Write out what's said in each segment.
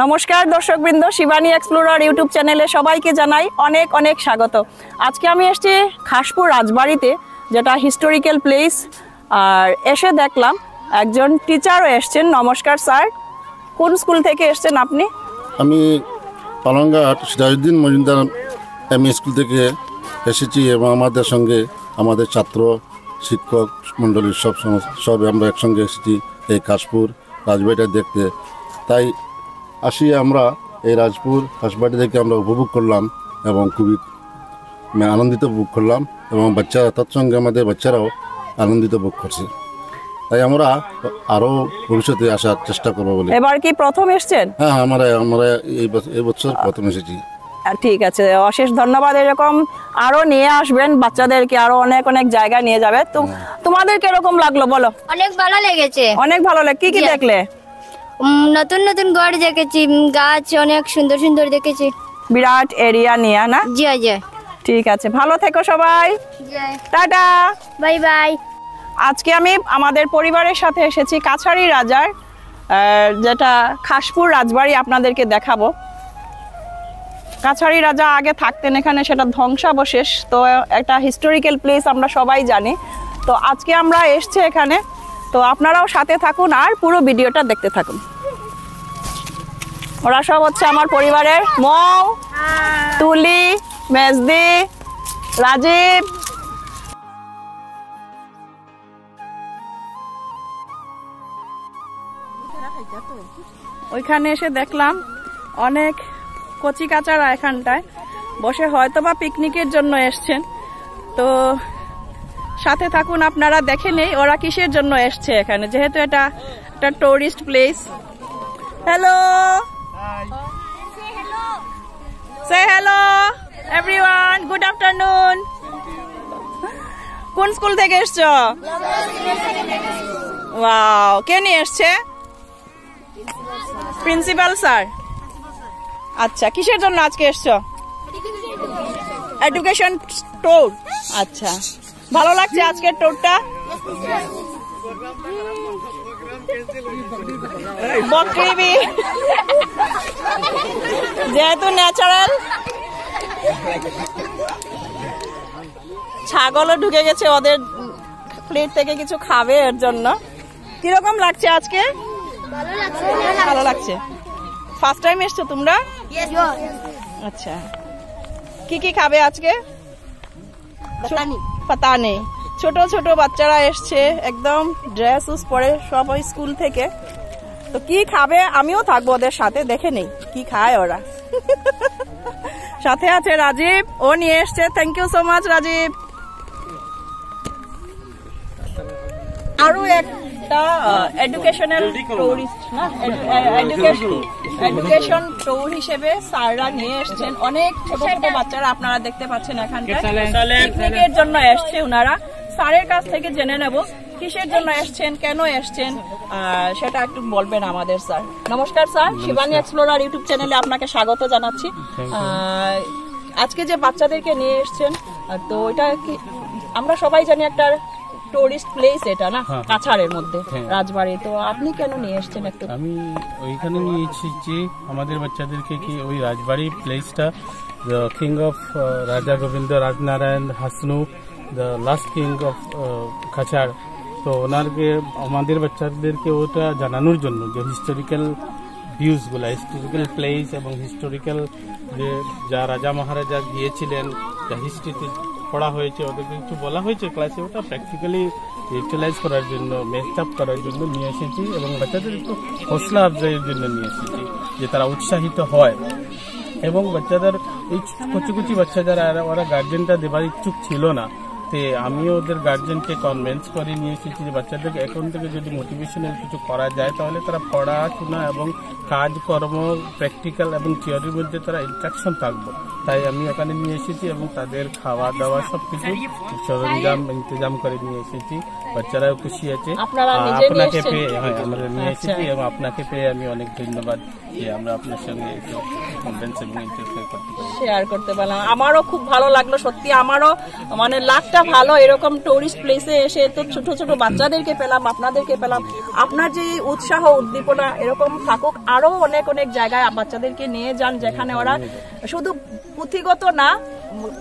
নমস্কার দর্শকবৃন্দ, Shivani explorer YouTube চ্যানেলে সবাইকে জানাই অনেক অনেক স্বাগত। আজকে আমি এসেছি খাসপুর রাজবাড়িতে, যেটা হিস্টোরিক্যাল প্লেস। আর এসে দেখলাম একজন টিচারও এসছেন। নমস্কার স্যার, কোন স্কুল থেকে এসছেন আপনি? আমি পালংঘাট সিরাজউদ্দিন মজুমদার এমই স্কুল থেকে এসেছি এবং আমাদের সঙ্গে আমাদের ছাত্র শিক্ষক মণ্ডলীর সব আমরা একসঙ্গে এসেছি এই খাসপুর রাজবাড়িটা দেখতে। তাই আসি আমরা এই রাজবাড়ি থেকে আমরা উপভোগ করলাম এবং খুবই আনন্দিত ভোগ করলাম এবং বাচ্চারা তৎসঙ্গে আমাদের বাচ্চারাও আনন্দিত ভোগ করছে। তাই আমরা আরও ভবিষ্যতে আসার চেষ্টা করবো বলে। এবার কি প্রথম এসছেন? হ্যাঁ, আমরা এই বছর প্রথম এসেছি। ঠিক আছে, অশেষ ধন্যবাদ। এরকম আরো নিয়ে আসবেন বাচ্চাদেরকে, আরো অনেক অনেক জায়গায় নিয়ে যাবে। তো তোমাদের কিরকম লাগলো বলো? অনেক ভালো লেগেছে। অনেক ভালো লাগে। কি কি দেখলে? নতুন নতুন ঘর দেখেছি, গাছ অনেক সুন্দর সুন্দর দেখেছি। বিরাট এরিয়া নিয়ে না? জি জি। ঠিক আছে, ভালো থেকো সবাই। Tata, bye bye. আজকে আমি আমাদের পরিবারের সাথে এসেছি কাছাড়ি রাজার যেটা খাসপুর রাজবাড়ি আপনাদেরকে দেখাবো। কাছাড়ি রাজা আগে থাকতেন এখানে, সেটা ধ্বংসাবশেষ। তো একটা হিস্টোরিক্যাল প্লেস আমরা সবাই জানি। তো আজকে আমরা এসছি এখানে, তো আপনারাও সাথে থাকুন আর পুরো ভিডিওটা দেখতে থাকুন। ওরা সব হচ্ছে আমার পরিবারের মৌ, তুলি, মেজদি, রাজীব। ওইখানে এসে দেখলাম অনেক কচি কাচারা এখানটায় বসে হয়তো বা পিকনিকের জন্য এসছেন। তো সাথে থাকুন, আপনারা দেখে নেই ওরা কিসের জন্য এসছে এখানে, যেহেতু এটা একটা টুরিস্ট প্লেস। হ্যালো, সে হ্যালো এভরিওয়ান, গুড আফটারনুন। কোন স্কুল থেকে এসছো? ওয়াও, কে নিয়ে এসছে? Principal sir. আচ্ছা, কিসের জন্য আজকে এসছো? Education tour. আচ্ছা, ভালো লাগছে আজকের ট্যুরটা? বকরিবি যেহেতু ন্যাচারাল, ছাগলও ঢুকে গেছে ওদের প্লেট থেকে কিছু খাবে, এর জন্য। কিরকম লাগছে আজকে? ভালো লাগছে। ফার্স্ট টাইম এসছো তোমরা? আচ্ছা, কি কি খাবে আজকে? পাতা নেই। ছোট ছোট বাচ্চারা এসছে, একদম ড্রেস পরে সব ওই স্কুল থেকে। তো কি খাবে আমিও থাকবো ওদের সাথে, দেখে নেই কি খায় ওরা। সাথে আছে রাজীব, ও নিয়ে এসছে। Thank you so much Rajib. আরো একটা এডুকেশনাল টুরিস্ট না, এডুকেশন ট্যুর হিসেবে স্যাররা নিয়ে এসছেন অনেক ছোট ছোট বাচ্চারা, আপনারা দেখতে পাচ্ছেন এখানটায় পিকনিকের জন্য এসছে ওনারা। স্যারের কাছ থেকে জেনে নেব কিসের জন্য এসছেন, কেন এসছেন, সেটা একটু বলবেন আমাদের স্যার। নমস্কার স্যার, শিবানী এক্সপ্লোরার ইউটিউব চ্যানেলে আপনাকে স্বাগত জানাচ্ছি। আজকে যে বাচ্চাদেরকে নিয়ে এসছেন, তো এটা কি আমরা সবাই জানি একটা টুরিস্ট প্লেস এটা না, কাছাড়ের মধ্যে রাজবাড়ি। তো আপনি কেন নিয়ে এসেছেন একটু? আমি ওইখানে নিয়ে এসেছি আমাদের বাচ্চাদেরকে কি ওই রাজবাড়ি প্লেসটা, the king of Raja Gobinda Rajnarayan Hasnu, the last king of Cachar. তো ওনারকে আমাদের বাচ্চাদেরকে ওটা জানানোর জন্য যে হিস্টোরিক্যাল ভিউজগুলো, হিস্টোরিক্যাল প্লেস এবং হিস্টোরিক্যাল যে যা রাজা মহারাজা গিয়েছিলেন, যা হিস্ট্রিতে পড়া হয়েছে, ওদেরকে কিছু বলা হয়েছে ক্লাসে, ওটা প্র্যাকটিক্যালি ইউটিলাইজ করার জন্য, মেস্ট আপ করার জন্য নিয়ে এসেছি এবং বাচ্চাদের একটু হৌসলা আফজাইয়ের জন্য নিয়ে এসেছি, যে তারা উৎসাহিত হয়। এবং বাচ্চাদের এই কচি কচি বাচ্চা যারা, ওরা গার্জেনটা দেবার ইচ্ছুক ছিল না, তে আমিও ওদের গার্জেনকে কনভিন্স করে নিয়ে এসেছি যে বাচ্চাদেরকে এখন থেকে যদি মোটিভেশনাল কিছু করা যায়, তাহলে তারা পড়াশোনা এবং কাজকর্ম, প্র্যাকটিক্যাল এবং থিওরির মধ্যে তারা ইন্ট্রাকশন থাকবে। তাই আমি ওখানে নিয়ে এসেছি এবং তাদের খাওয়া দাওয়া সব কিছু সরঞ্জাম ইন্তজাম করে নিয়ে এসেছি। বাচ্চারাও খুশি আছে। আপনারা নিজে নিয়ে আপনাকে এসেছেন? পেয়ে, হ্যাঁ আমরা নিয়ে এসেছি এবং আপনাকে পেয়ে আমি অনেক ধন্যবাদ যে আমরা আপনার সঙ্গে একটু কনফারেন্স এবং ইন্টারভিউ করতে পারি, শেয়ার করতে পারলাম। আমারও খুব ভালো লাগলো সত্যি, আমারও মানে লাকটা ভালো, এরকম টুরিস্ট প্লেসে এসে তো ছোট ছোট বাচ্চাদেরকে পেলাম, আপনাদেরকে পেলাম। আপনার যে উৎসাহ উদ্দীপনা এরকম থাকুক, আরো অনেক অনেক জায়গায় বাচ্চাদেরকে নিয়ে যান যেখানে ওরা শুধু পুঁথিগত না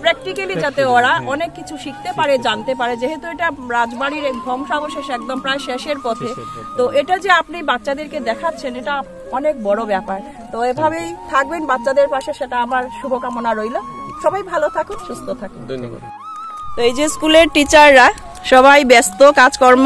প্র্যাকটিক্যালি যাতে ওরা অনেক কিছু শিখতে পারে, জানতে পারে। যেহেতু এটা রাজবাড়ির ধ্বংসাবশেষ একদম প্রায় শেষের পথে, তো এটা যে আপনি বাচ্চাদেরকে দেখাচ্ছেন এটা অনেক বড় ব্যাপার। তো এভাবেই থাকবেন বাচ্চাদের পাশে, সেটা আমার শুভকামনা রইল। সবাই ভালো থাকুন, সুস্থ থাকুন, ধন্যবাদ। তো এই যে স্কুলের টিচাররা সবাই ব্যস্ত কাজকর্ম,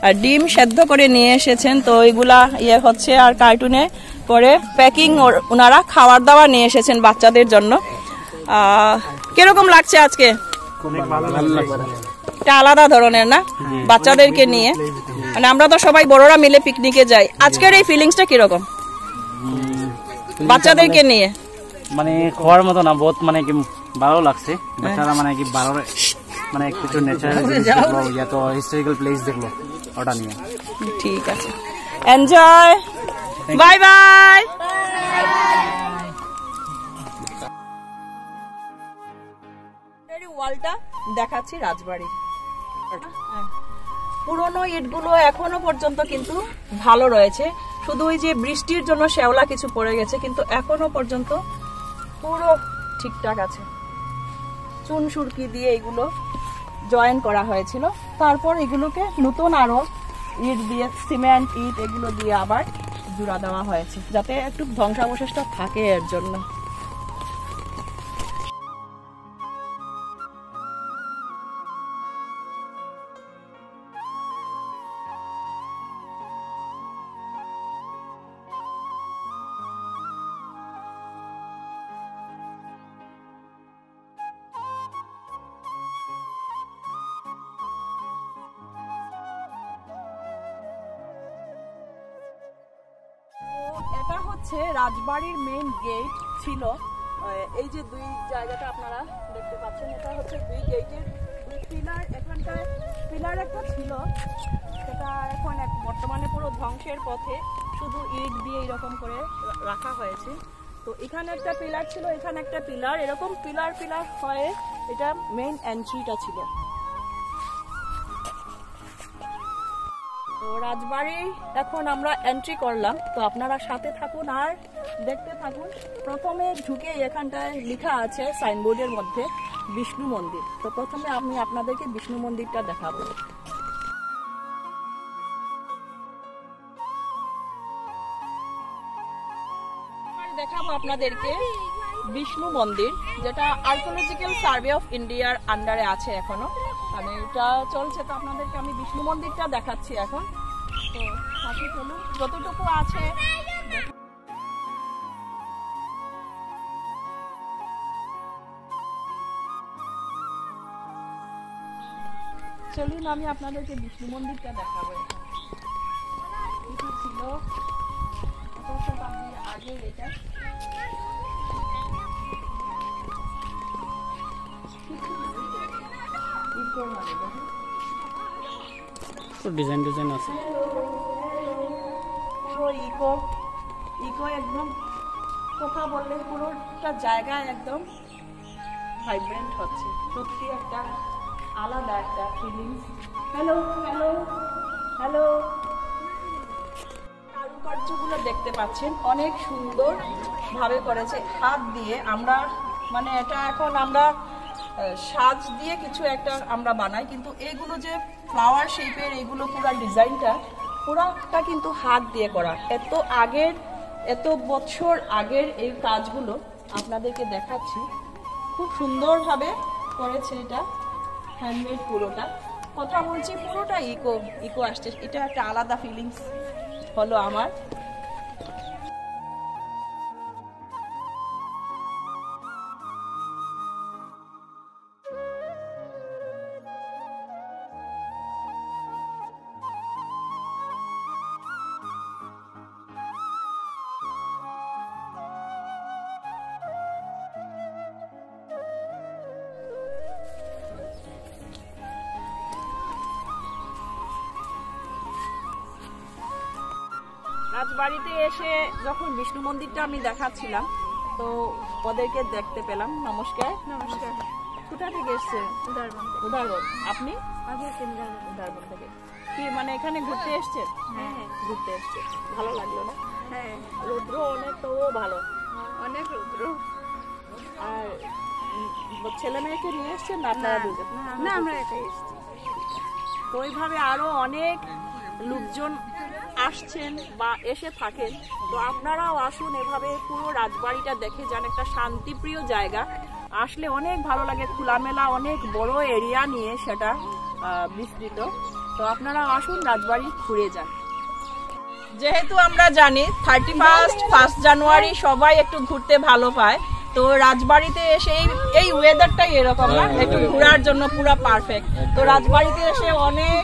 আর ডিম সেদ্ধ করে নিয়ে এসেছেন, তো ওইগুলা ইয়ে হচ্ছে, আর কার্টুনে করে প্যাকিং ওনারা খাবার দাবার নিয়ে এসেছেন বাচ্চাদের জন্য। কিরকম লাগছে আজকে? এটা আলাদা ধরনের না বাচ্চাদেরকে নিয়ে, মানে আমরা তো সবাই বড়রা মিলে পিকনিকে যাই, আজকের এই ফিলিংসটা কিরকম বাচ্চাদেরকে নিয়ে? মানে খাওয়ার মতো না, বহুত মানে কি ভালো লাগছে। বাচ্চারা মানে কি ভালো, মানে কিছু ন্যাচারাল জিনিস দেখলো, ইয়া তো হিস্টোরিক্যাল প্লেস দেখলো, ওটা নিয়ে। ঠিক আছে, এনজয়, বাই বাই। ওয়ালটা দেখাচ্ছি রাজবাড়ির, পুরনো ইটগুলো এখনো পর্যন্ত কিন্তু ভালো রয়েছে, শুধু ওই যে বৃষ্টির জন্য শ্যাওলা কিছু পড়ে গেছে, কিন্তু এখনো পর্যন্ত পুরো ঠিকঠাক আছে। চুন সুরকি দিয়ে এগুলো জয়েন করা হয়েছিল, তারপর এগুলোকে নতুন আরো ইট দিয়ে, সিমেন্ট ইট এগুলো দিয়ে আবার জোড়া দেওয়া হয়েছে, যাতে একটু ধ্বংসাবশেষটা থাকে এর জন্য। এটা হচ্ছে রাজবাড়ির মেইন গেট ছিল। এই যে দুই জায়গাটা আপনারা দেখতে পাচ্ছেন, এটা হচ্ছে দুই গেটের দুই পিলার। এখানকার পিলার একটা ছিল, সেটা এখন বর্তমানে পুরো ধ্বংসের পথে, শুধু ইট দিয়ে এরকম করে রাখা হয়েছে। তো এখানে একটা পিলার ছিল, এখানে একটা পিলার, এরকম পিলার পিলার হয়ে এটা মেইন এন্ট্রিটা ছিল। তো রাজবাড়ি এখন আমরা এন্ট্রি করলাম, তো আপনারা সাথে থাকুন আর দেখতে থাকুন। প্রথমে ঢুকে এখানটায় লেখা আছে সাইনবোর্ডের মধ্যে বিষ্ণু মন্দির। তো প্রথমে আমি আপনাদেরকে বিষ্ণু মন্দিরটা দেখাবো। দেখাবো আপনাদেরকে বিষ্ণু মন্দির, যেটা আর্কিওলজিক্যাল সার্ভে অফ ইন্ডিয়ার আন্ডারে আছে এখনো, মানে এটা চলছে। তো আপনাদেরকে আমি বিষ্ণু মন্দিরটা দেখাচ্ছি এখন। তো সাথে চলুন, যতটুকু আছে চলুন, আমি আপনাদেরকে বিষ্ণু মন্দিরটা দেখাবো। এটা ছিল আগে, এটা ডিজাইন ডিজাইন আছে, পুরো ইকো ইকো একদম, কথা বললে পুরোটা জায়গা একদম ভাইব্রেন্ট হচ্ছে, সত্যি একটা আলাদা একটা ফিলিংস। হ্যালো হ্যালো হ্যালো, কারুকার্যগুলো দেখতে পাচ্ছেন অনেক সুন্দর ভাবে করেছে হাত দিয়ে। আমরা মানে এটা এখন আমরা সাজ দিয়ে কিছু একটা আমরা বানাই, কিন্তু এগুলো যে ফ্লাওয়ার শেপের এগুলো পুরো ডিজাইনটা পুরাটা কিন্তু হাত দিয়ে করা। এত আগের, এত বছর আগের এই কাজগুলো আপনাদেরকে দেখাচ্ছি, খুব সুন্দরভাবে করেছে এটা, হ্যান্ডমেড পুরোটা। কথা বলছি পুরোটা ইকো ইকো আসছে, এটা একটা আলাদা ফিলিংস হলো আমার। রাজবাড়িতে এসে যখন বিষ্ণু মন্দিরটা আমি দেখাচ্ছিলাম তো ওদেরকে দেখতে পেলাম। নমস্কার। নমস্কার। কোথা থেকে এসেছেন? উদারবন। আপনি? উদারবন থেকে। কি মানে এখানে ঘুরতে এসেছেন? হ্যাঁ ঘুরতে এসেছেন, ভালো লাগলো না? হ্যাঁ রৌদ্র অনেক, তো ভালো অনেক রৌদ্র। আর ছেলে মেয়েকে নিয়ে এসেছেন না আপনারা দুজন? না আমরা একাই এসেছি। তো ওইভাবে আরো অনেক লোকজন আসছেন বা এসে থাকেন, তো আপনারাও আসুন, এভাবে পুরো রাজবাড়িটা দেখে যান। একটা শান্তিপ্রিয় জায়গা, আসলে অনেক ভালো লাগে। খোলামেলা অনেক বড় এরিয়া নিয়ে সেটা বিস্তৃত। তো আপনারা আসুন, রাজবাড়ি ঘুরে যান। যেহেতু আমরা জানি 1 জানুয়ারি সবাই একটু ঘুরতে ভালো পায়, তো রাজবাড়িতে এসে এই ওয়েদারটাই এরকম না, একটু ঘোরার জন্য পুরো পারফেক্ট। তো রাজবাড়িতে এসে অনেক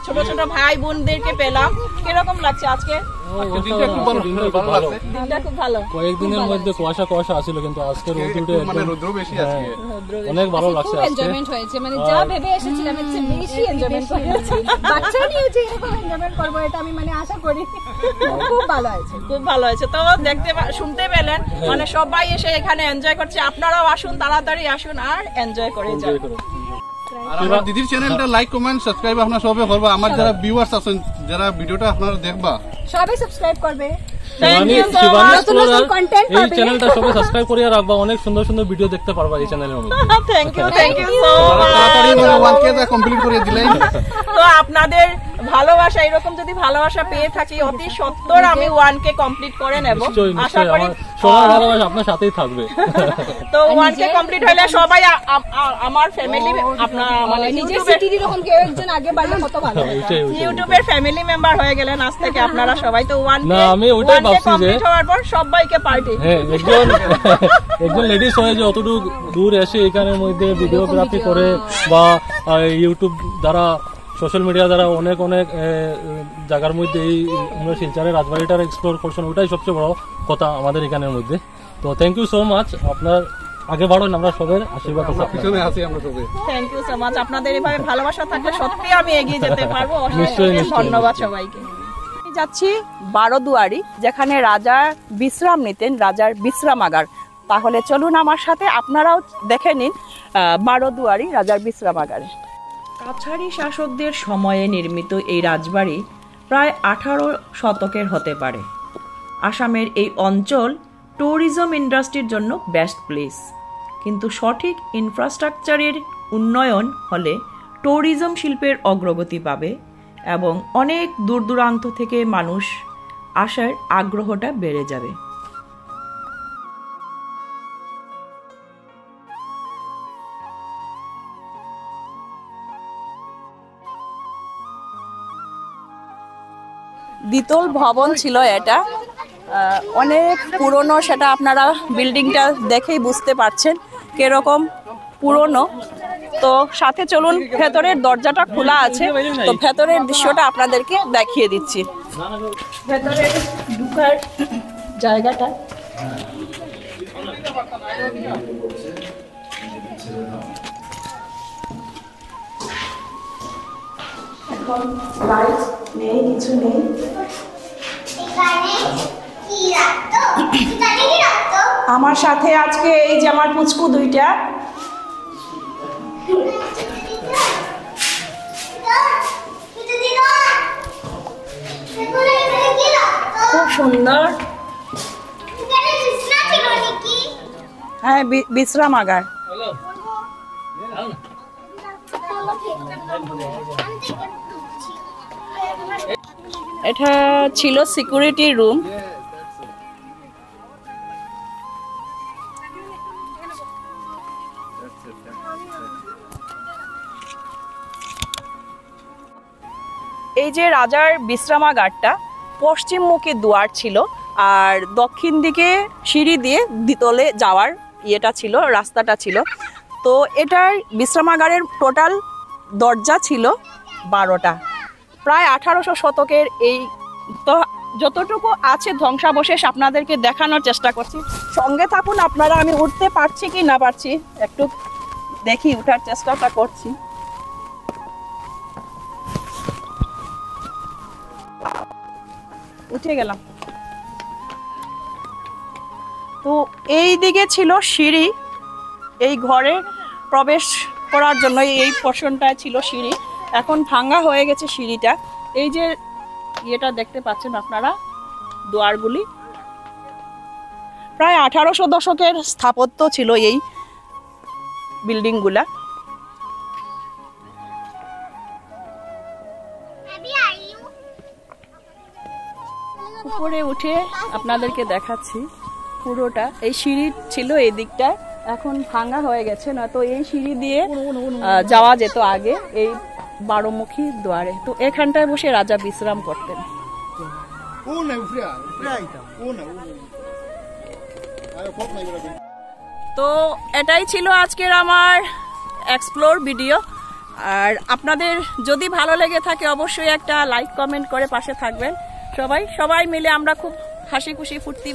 ছোট ছোট ভাই বোনদেরকে পেলাম। কিরকম লাগছে আজকে? দিনটা খুব ভালো। দিনটা খুব ভালো। কয়েকদিনের মধ্যে কুয়াশা আসছিল, কিন্তু আজকে রোদ্র বেশি আজকে, অনেক ভালো লাগছে। খুব এনজয়মেন্ট হয়েছে, মানে যা ভেবে এসেছিলাম এর চেয়ে বেশি এনজয়মেন্ট করেছি। বাচ্চা নিয়ে যে এরকম এনজয়মেন্ট করবো এটা আমি মানে আশা করি। খুব ভালো হয়েছে, খুব ভালো হয়েছে। তো শুনতে পেলেন, মানে সবাই এসে এখানে এনজয় করছে। আপনারাও আসুন, তাড়াতাড়ি আসুন আর এনজয় করে যান। আর আমার দিদির চ্যানেলটা লাইক কমেন্ট সাবস্ক্রাইব আপনারা সবাই করবা। আমার যারা ভিউয়ার্স আছেন, যারা ভিডিওটা আপনারা দেখবা, সবাই সাবস্ক্রাইব করবে। এই চ্যানেলটা সবাই সাবস্ক্রাইব করে রাখবা, অনেক সুন্দর সুন্দর ভিডিও দেখতে পারবা এই চ্যানেলের মধ্যে। থ্যাংক ইউ সো তাড়াতাড়ি মাচ। 1K কমপ্লিট করে দিলেন। তো আপনাদের ভালোবাসা, এরকম যদি ভালোবাসা পেয়ে থাকি, অতি সত্বর আমি 1K কমপ্লিট করে নেব। আশা করি সবার ভালোবাসা আপনার সাথেই থাকবে। তো 1K কমপ্লিট হলে সবাই আমার ফ্যামিলি, আপনার মানে নিজের সিটির এরকম কেউ একজন আগে বাড়লে কত ভালো। ইউটিউবের ফ্যামিলি মেম্বার হয়ে গেলেন আজ থেকে আপনারা সবাই। তো 1K না, আমি ওইটাই ভাবছি যে হওয়ার পর সবাইকে পার্টি। হ্যাঁ, একজন লেডিস হয়ে যে অতটুকু দূর এসে এখানের মধ্যে ভিডিওগ্রাফি করে বা ইউটিউব দ্বারা, সোশ্যাল মিডিয়া দ্বারা অনেক জায়গার মধ্যে এই আমরা শিলচরের রাজবাড়িটার এক্সপ্লোর করছেন, ওটাই সবচেয়ে বড় কথা আমাদের এখানের মধ্যে। তো থ্যাংক ইউ সো মাচ। আপনার আগে বাড়ুন, আমরা সবাই আশীর্বাদ পিছনে আছি আমরা সবাই। Thank you so much. আপনাদের এভাবে ভালোবাসা থাকলে সত্যি আমি এগিয়ে যেতে পারবো। নিশ্চয়ই। ধন্যবাদ সবাইকে। যাচ্ছি বারোদুয়ারি, যেখানে রাজা বিশ্রাম নিতেন, রাজার বিশ্রামাগার। তাহলে চলুন আমার সাথে, আপনারাও দেখে নিন বারোদুয়ারি রাজার বিশ্রামাগারে। কাছারি শাসকদের সময়ে নির্মিত এই রাজবাড়ি প্রায় 18 শতকের হতে পারে। আসামের এই অঞ্চল ট্যুরিজম ইন্ডাস্ট্রির জন্য বেস্ট প্লেস, কিন্তু সঠিক ইনফ্রাস্ট্রাকচারের উন্নয়ন হলে ট্যুরিজম শিল্পের অগ্রগতি পাবে এবং অনেক দূর দূরান্ত থেকে মানুষ আসার আগ্রহটা বেড়ে যাবে। দ্বিতল ভবন ছিল এটা, অনেক পুরনো। সেটা আপনারা বিল্ডিংটা দেখেই বুঝতে পারছেন কিরকম পুরনো। তো সাথে চলুন, ভেতরের দরজাটা খোলা আছে, তো ভেতরের দৃশ্যটা আপনাদেরকে দেখিয়ে দিচ্ছি। ভেতরে ঢুকার জায়গাটা এখন লাইট নেই, কিছু নেই। আমার সাথে আজকে এই যে আমার পুচকু দুইটা, খুব সুন্দর। হ্যাঁ, বিশ্রামাগার। এটা ছিল সিকিউরিটি রুম। এই যে রাজার বিশ্রামাগারটা, পশ্চিমমুখী দুয়ার ছিল আর দক্ষিণ দিকে সিঁড়ি দিয়ে দ্বিতলে যাওয়ার ইয়েটা ছিল, রাস্তাটা ছিল। তো এটার বিশ্রামাগারের টোটাল দরজা ছিল 12টা, প্রায় 1800 শতকের। এই তো যতটুকু আছে ধ্বংসাবশেষ আপনাদেরকে দেখানোর চেষ্টা করছি, সঙ্গে থাকুন আপনারা। আমি উঠতে পারছি কি না পারছি একটু দেখি, উঠার চেষ্টাটা করছি। উঠে গেলাম। তো এই দিকে ছিল সিঁড়ি, এই ঘরে প্রবেশ করার জন্য এই পোর্শনটায় ছিল সিঁড়ি, এখন ভাঙা হয়ে গেছে সিঁড়িটা। এই যে ইয়েটা দেখতে পাচ্ছেন আপনারা, দুয়ারগুলি প্রায় 1800 দশকের স্থাপত্য ছিল এই বিল্ডিংগুলা। উপরে উঠে আপনাদেরকে দেখাচ্ছি পুরোটা। এই সিঁড়ি ছিল এই দিকটা, এখন ভাঙা হয়ে গেছে, না তো এই সিঁড়ি দিয়ে যাওয়া যেত আগে এই 12মুখী দুয়ারে। তো এখানটায় বসে রাজা বিশ্রাম করতেন। তো এটাই ছিল আজকের আমার এক্সপ্লোর ভিডিও। আর আপনাদের যদি ভালো লেগে থাকে অবশ্যই একটা লাইক কমেন্ট করে পাশে থাকবেন। সবাই মিলে আমরা খুব হাসি খুশি ফুর্তি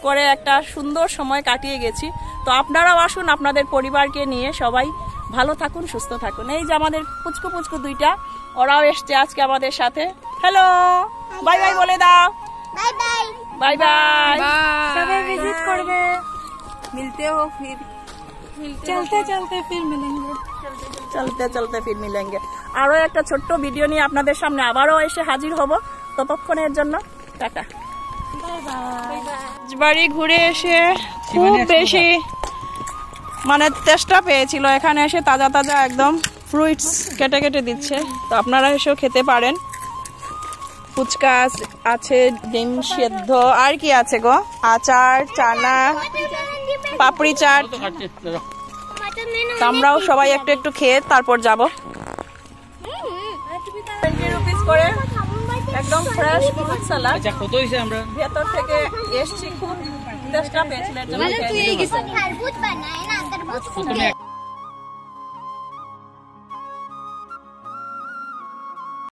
করে একটা সুন্দর সময় কাটিয়ে গেছি। তো আপনারাও আসুন আপনাদের পরিবারকে নিয়ে, সবাই ভালো থাকুন, সুস্থ থাকুন। এই যে আমাদের পুচকু পুচকু দুইটা, ওরাও এসছে আজকে আমাদের সাথে। হ্যালো, বাই বাই বলে দাও। Bye bye bye bye. সবাই ভিজিট করবে, মিলতে হো ফির, চলতে চলতে ফির মিলেंगे, চলতে চলতে ফির মিলেंगे। আরো একটা ছোট্ট ভিডিও নিয়ে আপনাদের সামনে আবারও এসে হাজির হব। ততক্ষণের জন্য টাটা। বাড়ি ঘুরে এসে খুব বেশি মানে তেষ্টা পেয়েছিল। এখানে এসে তাজা তাজা একদম ফ্রুটস কেটে কেটে দিচ্ছে, তো আপনারা এসেও খেতে পারেন। ফুচকা আছে, ডিম সেদ্ধ, আর কি আছে গো, আচার, চানা, পাপড়ি চাট। তো আমরাও সবাই একটু একটু খেয়ে তারপর যাব। 20 রুপিস করে একদম ফ্রেশ ফ্রুট সালাদ। আচ্ছা, কত হইছে? আমরা ভেতর থেকে এসছি, খুব তেষ্টা পেয়েছিল, এর জন্য খেয়েছি। खरबूज बनाए ना, तरबूज। প্রথমে